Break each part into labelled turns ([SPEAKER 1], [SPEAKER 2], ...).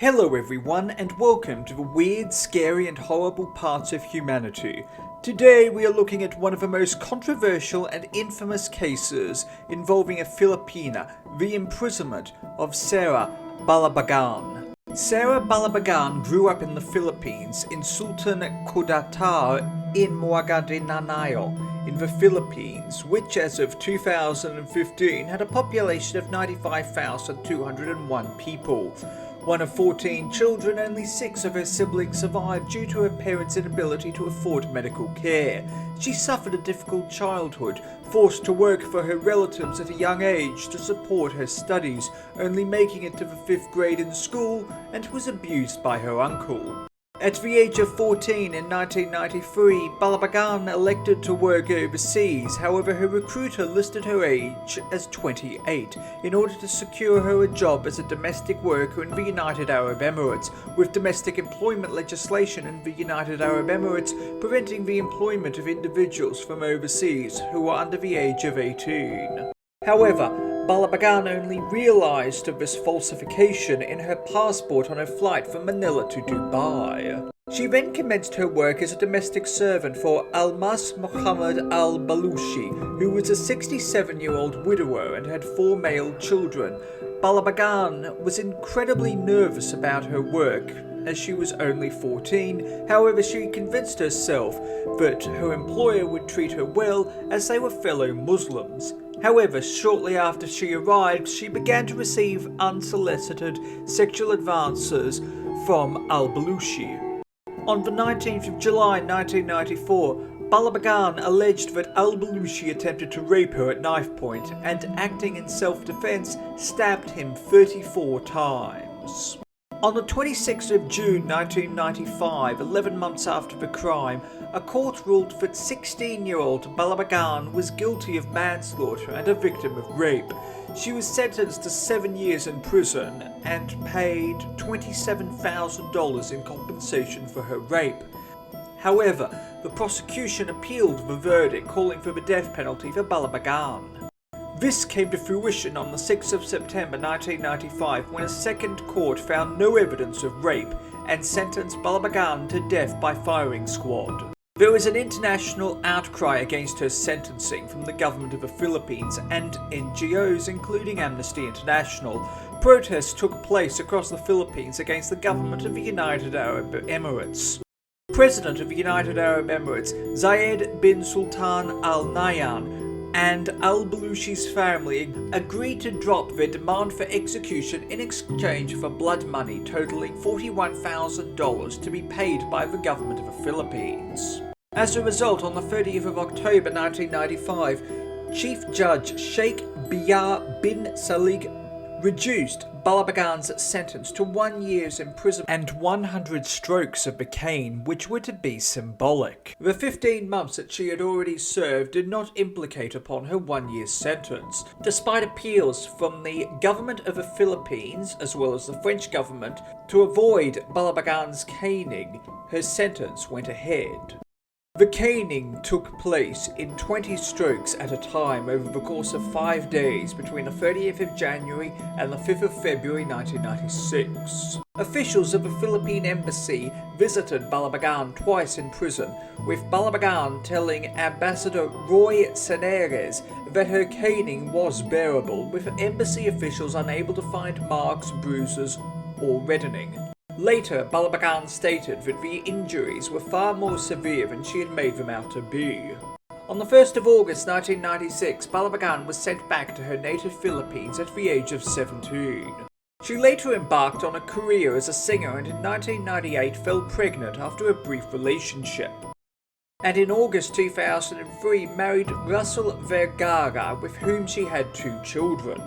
[SPEAKER 1] Hello everyone and welcome to the weird, scary and horrible parts of humanity. Today we are looking at one of the most controversial and infamous cases involving a Filipina, the imprisonment of Sarah Balabagan. Sarah Balabagan grew up in the Philippines in Sultan Kudarat in Mogadinanao in the Philippines, which as of 2015 had a population of 95,201 people. One of 14 children, only 6 of her siblings survived due to her parents' inability to afford medical care. She suffered a difficult childhood, forced to work for her relatives at a young age to support her studies, only making it to the 5th grade in school, and was abused by her uncle. At the age of 14 in 1993, Balabagan elected to work overseas. However, her recruiter listed her age as 28 in order to secure her a job as a domestic worker in the United Arab Emirates, with domestic employment legislation in the United Arab Emirates preventing the employment of individuals from overseas who are under the age of 18. However, Balabagan only realised of this falsification in her passport on her flight from Manila to Dubai. She then commenced her work as a domestic servant for Almas Mohammed al-Baloushi, who was a 67-year-old widower and had 4 male children. Balabagan was incredibly nervous about her work, as she was only 14. However, she convinced herself that her employer would treat her well as they were fellow Muslims. However, shortly after she arrived, she began to receive unsolicited sexual advances from al-Baloushi. On the 19th of July 1994, Balabagan alleged that al-Baloushi attempted to rape her at knife point and, acting in self-defense, stabbed him 34 times. On the 26th of June 1995, 11 months after the crime, a court ruled that 16-year-old Balabagan was guilty of manslaughter and a victim of rape. She was sentenced to 7 years in prison and paid $27,000 in compensation for her rape. However, the prosecution appealed the verdict, calling for the death penalty for Balabagan. This came to fruition on the 6th of September 1995 when a second court found no evidence of rape and sentenced Balabagan to death by firing squad. There was an international outcry against her sentencing from the government of the Philippines and NGOs, including Amnesty International. Protests took place across the Philippines against the government of the United Arab Emirates. President of the United Arab Emirates, Zayed bin Sultan Al Nahyan, and al-Baloushi's family agreed to drop their demand for execution in exchange for blood money totaling $41,000 to be paid by the government of the Philippines. As a result, on the 30th of October 1995, Chief Judge Sheikh Biyar bin Salig reduced Balabagan's sentence to 1 year's imprisonment and 100 strokes of the cane, which were to be symbolic. The 15 months that she had already served did not implicate upon her 1 year's sentence. Despite appeals from the government of the Philippines, as well as the French government, to avoid Balabagan's caning, her sentence went ahead. The caning took place in 20 strokes at a time over the course of 5 days between the 30th of January and the 5th of February 1996. Officials of the Philippine embassy visited Balabagan twice in prison, with Balabagan telling Ambassador Roy Seneres that her caning was bearable, with embassy officials unable to find marks, bruises, or reddening. Later, Balabagan stated that the injuries were far more severe than she had made them out to be. On the 1st of August 1996, Balabagan was sent back to her native Philippines at the age of 17. She later embarked on a career as a singer and in 1998 fell pregnant after a brief relationship. And in August 2003 married Russell Vergara, with whom she had 2 children.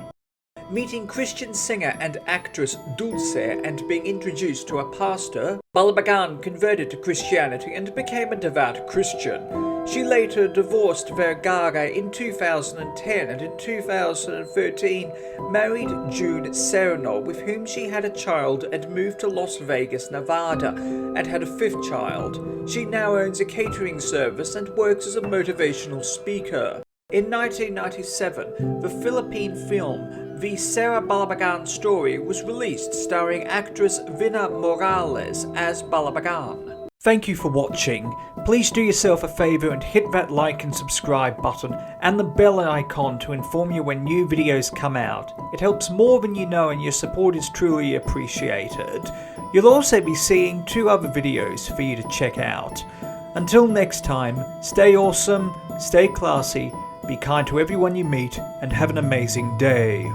[SPEAKER 1] Meeting Christian singer and actress Dulce and being introduced to a pastor, Balabagan converted to Christianity and became a devout Christian. She later divorced Vergara in 2010 and in 2013 married June Serno, with whom she had a child and moved to Las Vegas, Nevada, and had a 5th child. She now owns a catering service and works as a motivational speaker. In 1997, the Philippine film the Sarah Balabagan story was released starring actress Vina Morales as Balabagan. Thank you for watching. Please do yourself a favour and hit that like and subscribe button and the bell icon to inform you when new videos come out. It helps more than you know and your support is truly appreciated. You'll also be seeing 2 other videos for you to check out. Until next time, stay awesome, stay classy, be kind to everyone you meet, and have an amazing day.